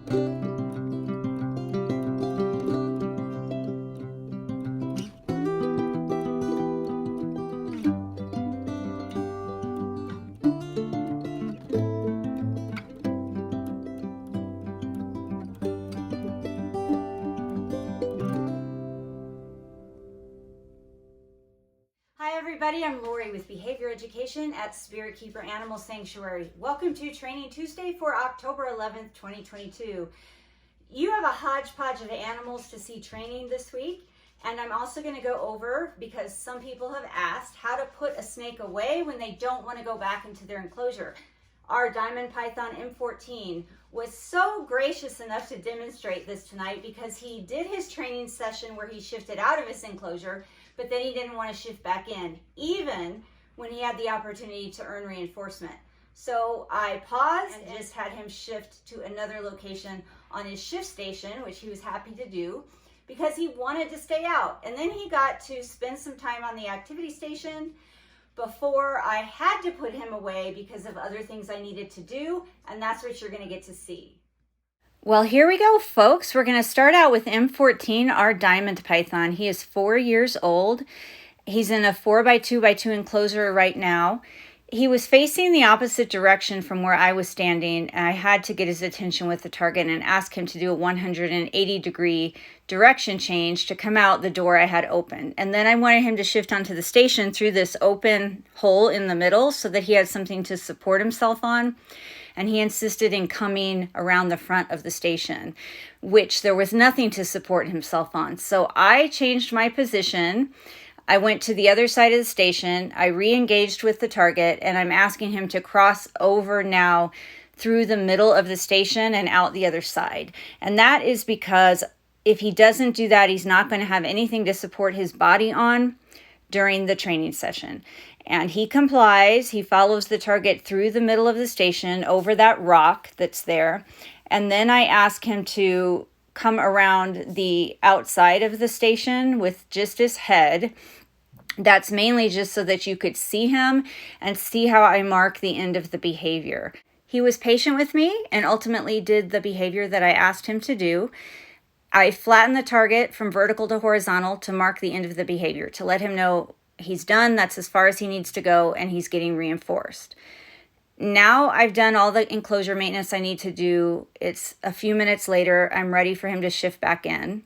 Hi everybody, I'm Lori with Behavior Education at Spirit Keeper Animal Sanctuary. Welcome to Training Tuesday for October 11th, 2022. You have a hodgepodge of animals to see training this week, and I'm also going to go over, because some people have asked, how to put a snake away when they don't want to go back into their enclosure. Our diamond python M14 was so gracious enough to demonstrate this tonight because he did his training session where he shifted out of his enclosure, but then he didn't want to shift back in, even when he had the opportunity to earn reinforcement. So I paused and just had him shift to another location on his shift station, which he was happy to do because he wanted to stay out. And then he got to spend some time on the activity station before I had to put him away because of other things I needed to do, and that's what you're going to get to see. Well, here we go, folks. We're going to start out with M14, our diamond python. He is 4 years old. He's in a 4x2x2 enclosure right now. He was facing the opposite direction from where I was standing, and I had to get his attention with the target and ask him to do a 180-degree direction change to come out the door I had open. And then I wanted him to shift onto the station through this open hole in the middle so that he had something to support himself on. And he insisted in coming around the front of the station, which there was nothing to support himself on. So I changed my position. I went to the other side of the station. I re-engaged with the target, and I'm asking him to cross over now through the middle of the station and out the other side. And that is because if he doesn't do that, he's not going to have anything to support his body on during the training session. And he complies. He follows the target through the middle of the station over that rock that's there. And then I ask him to come around the outside of the station with just his head. That's mainly just so that you could see him and see how I mark the end of the behavior. He was patient with me and ultimately did the behavior that I asked him to do. I flattened the target from vertical to horizontal to mark the end of the behavior, to let him know he's done, that's as far as he needs to go, and he's getting reinforced. Now I've done all the enclosure maintenance I need to do. It's a few minutes later. I'm ready for him to shift back in.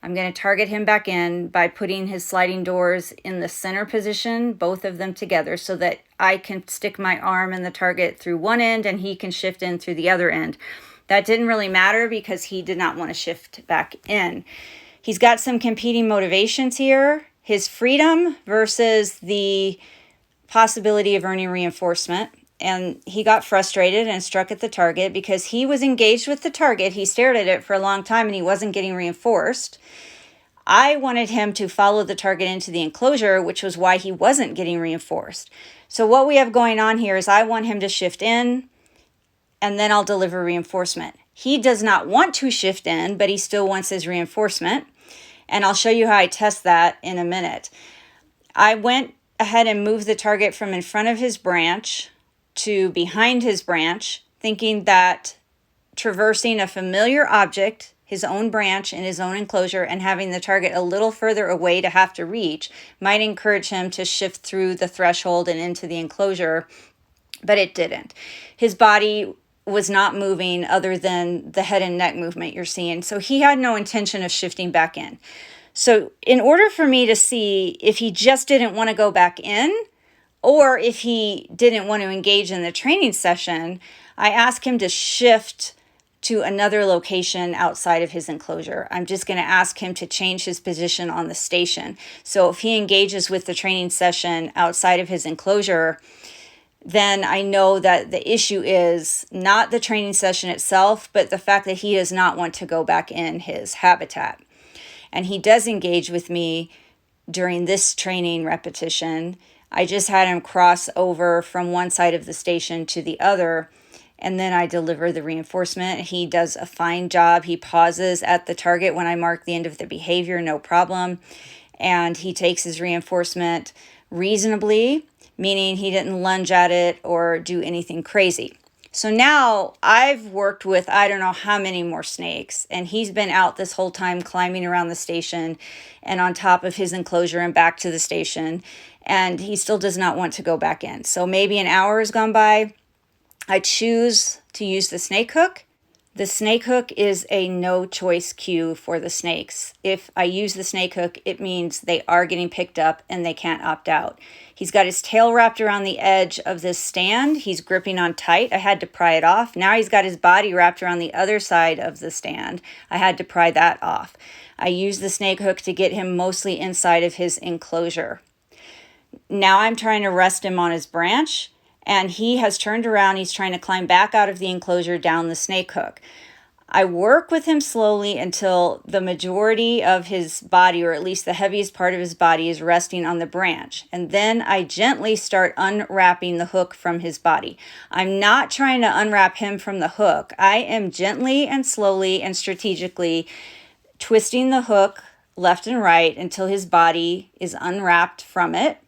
I'm going to target him back in by putting his sliding doors in the center position, both of them together, so that I can stick my arm in the target through one end and he can shift in through the other end. That didn't really matter because he did not want to shift back in. He's got some competing motivations here. His freedom versus the possibility of earning reinforcement. And he got frustrated and struck at the target because he was engaged with the target. He stared at it for a long time and he wasn't getting reinforced. I wanted him to follow the target into the enclosure, which was why he wasn't getting reinforced. So what we have going on here is I want him to shift in and then I'll deliver reinforcement. He does not want to shift in, but he still wants his reinforcement. And I'll show you how I test that in a minute. I went ahead and moved the target from in front of his branch to behind his branch, thinking that traversing a familiar object, his own branch in his own enclosure, and having the target a little further away to have to reach might encourage him to shift through the threshold and into the enclosure, but it didn't. His body was not moving other than the head and neck movement you're seeing. So he had no intention of shifting back in. So in order for me to see if he just didn't want to go back in or if he didn't want to engage in the training session, I asked him to shift to another location outside of his enclosure. I'm just going to ask him to change his position on the station. So if he engages with the training session outside of his enclosure, then I know that the issue is not the training session itself, but the fact that he does not want to go back in his habitat. And he does engage with me during this training repetition. I just had him cross over from one side of the station to the other, and then I deliver the reinforcement. He does a fine job. He pauses at the target when I mark the end of the behavior, no problem. And he takes his reinforcement reasonably, meaning he didn't lunge at it or do anything crazy. So now I've worked with I don't know how many more snakes, and he's been out this whole time climbing around the station and on top of his enclosure and back to the station, and he still does not want to go back in. So maybe an hour has gone by. I choose to use the snake hook. The snake hook is a no choice cue for the snakes. If I use the snake hook, it means they are getting picked up and they can't opt out. He's got his tail wrapped around the edge of this stand. He's gripping on tight. I had to pry it off. Now he's got his body wrapped around the other side of the stand. I had to pry that off. I used the snake hook to get him mostly inside of his enclosure. Now I'm trying to rest him on his branch, and he has turned around. He's trying to climb back out of the enclosure down the snake hook. I work with him slowly until the majority of his body, or at least the heaviest part of his body, is resting on the branch. And then I gently start unwrapping the hook from his body. I'm not trying to unwrap him from the hook. I am gently and slowly and strategically twisting the hook left and right until his body is unwrapped from it.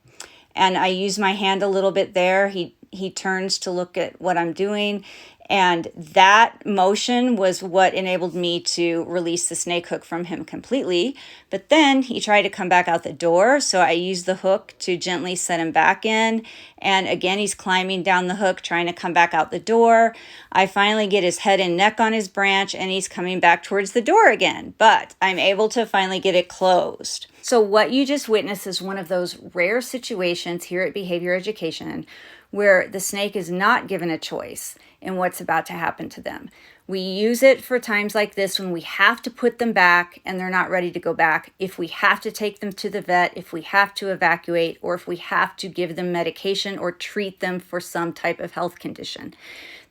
And I use my hand a little bit there. He turns to look at what I'm doing, and that motion was what enabled me to release the snake hook from him completely. But then he tried to come back out the door, so I used the hook to gently set him back in. And again, he's climbing down the hook, trying to come back out the door. I finally get his head and neck on his branch, and he's coming back towards the door again. But I'm able to finally get it closed. So what you just witnessed is one of those rare situations here at Behavior Education where the snake is not given a choice in what's about to happen to them. We use it for times like this when we have to put them back and they're not ready to go back, if we have to take them to the vet, if we have to evacuate, or if we have to give them medication or treat them for some type of health condition.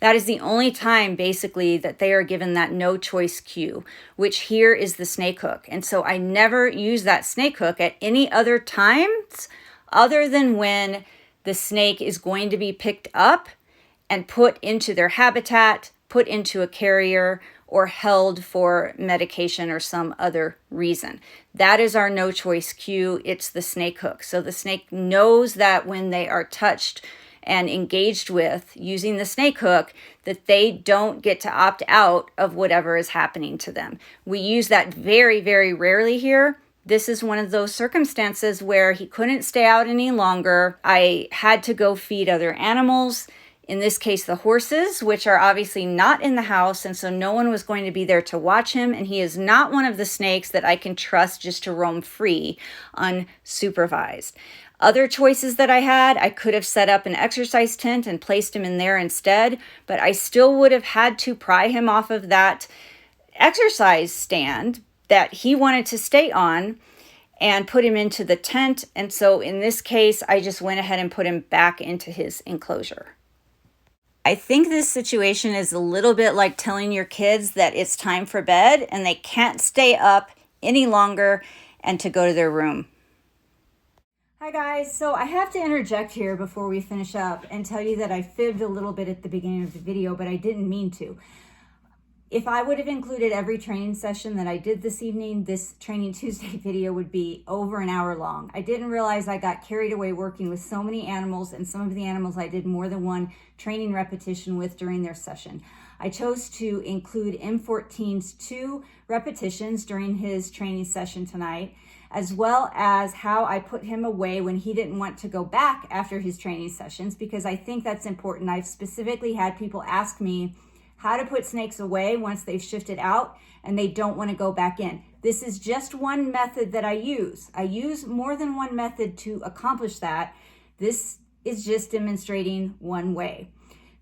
That is the only time basically that they are given that no choice cue, which here is the snake hook. And so I never use that snake hook at any other times other than when the snake is going to be picked up and put into their habitat, put into a carrier, or held for medication or some other reason. That is our no choice cue. It's the snake hook. So the snake knows that when they are touched and engaged with using the snake hook, that they don't get to opt out of whatever is happening to them. We use that very, very rarely here. This is one of those circumstances where he couldn't stay out any longer. I had to go feed other animals, in this case the horses, which are obviously not in the house, and so no one was going to be there to watch him, and he is not one of the snakes that I can trust just to roam free, unsupervised. Other choices that I had, I could have set up an exercise tent and placed him in there instead, but I still would have had to pry him off of that exercise stand that he wanted to stay on and put him into the tent. And so in this case, I just went ahead and put him back into his enclosure. I think this situation is a little bit like telling your kids that it's time for bed and they can't stay up any longer and to go to their room. Hi guys, so I have to interject here before we finish up and tell you that I fibbed a little bit at the beginning of the video, but I didn't mean to. If I would have included every training session that I did this evening, this Training Tuesday video would be over an hour long. I didn't realize I got carried away working with so many animals, and some of the animals I did more than one training repetition with during their session. I chose to include M14's 2 repetitions during his training session tonight, as well as how I put him away when he didn't want to go back after his training sessions, because I think that's important. I've specifically had people ask me how to put snakes away once they've shifted out and they don't want to go back in. This is just one method that I use. I use more than one method to accomplish that. This is just demonstrating one way.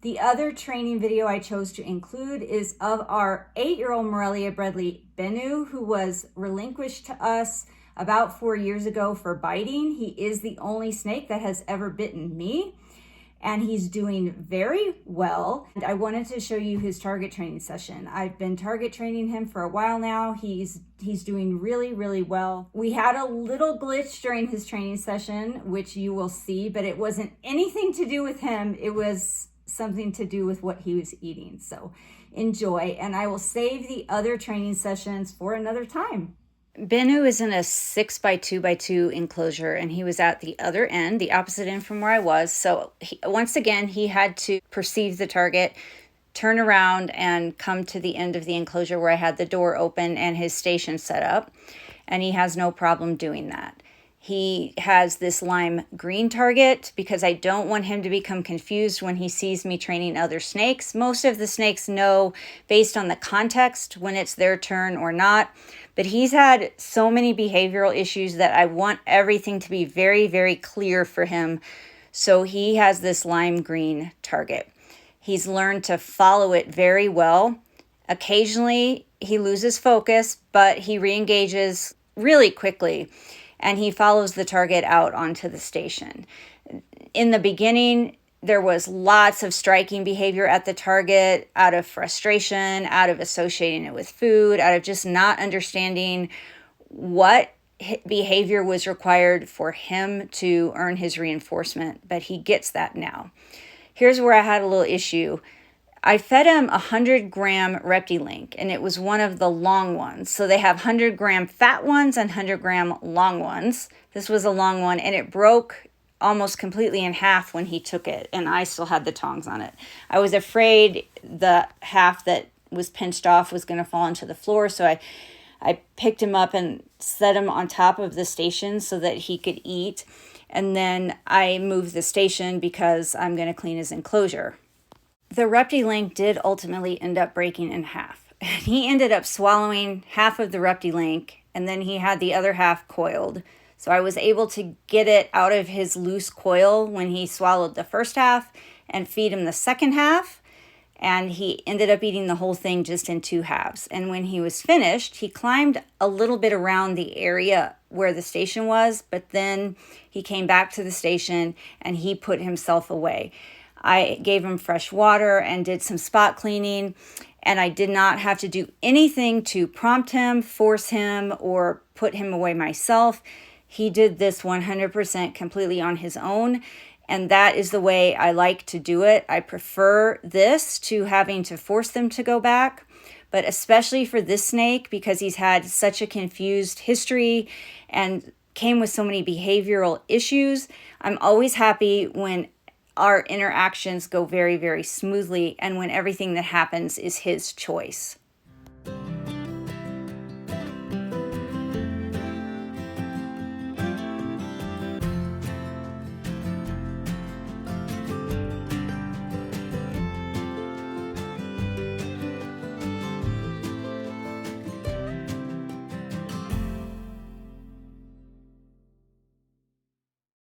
The other training video I chose to include is of our 8-year-old Morelia Bredli Bennu, who was relinquished to us about 4 years ago for biting. He is the only snake that has ever bitten me, and he's doing very well. And I wanted to show you his target training session. I've been target training him for a while now. He's doing really, really well. We had a little glitch during his training session, which you will see, but it wasn't anything to do with him. It was something to do with what he was eating. So enjoy, and I will save the other training sessions for another time. Bennu is in a 6x2x2 enclosure, and he was at the other end, the opposite end from where I was. So once again, he had to perceive the target, turn around and come to the end of the enclosure where I had the door open and his station set up. And he has no problem doing that. He has this lime green target because I don't want him to become confused when he sees me training other snakes. Most of the snakes know based on the context when it's their turn or not. But he's had so many behavioral issues that I want everything to be very, very clear for him. So he has this lime green target. He's learned to follow it very well. Occasionally he loses focus, but he re-engages really quickly. And he follows the target out onto the station. In the beginning, there was lots of striking behavior at the target out of frustration, out of associating it with food, out of just not understanding what behavior was required for him to earn his reinforcement. But he gets that now. Here's where I had a little issue. I fed him 100-gram Reptilink, and it was one of the long ones. So they have 100-gram fat ones and 100-gram long ones. This was a long one, and it broke almost completely in half when he took it, and I still had the tongs on it. I was afraid the half that was pinched off was going to fall into the floor, so I picked him up and set him on top of the station so that he could eat, and then I moved the station because I'm going to clean his enclosure. The Reptilink did ultimately end up breaking in half. He ended up swallowing half of the Reptilink, and then he had the other half coiled. So I was able to get it out of his loose coil when he swallowed the first half and feed him the second half. And he ended up eating the whole thing just in 2 halves. And when he was finished, he climbed a little bit around the area where the station was, but then he came back to the station and he put himself away. I gave him fresh water and did some spot cleaning, and I did not have to do anything to prompt him, force him, or put him away myself. He did this 100% completely on his own, and that is the way I like to do it. I prefer this to having to force them to go back, but especially for this snake because he's had such a confused history and came with so many behavioral issues. I'm always happy when our interactions go very, very smoothly and when everything that happens is his choice.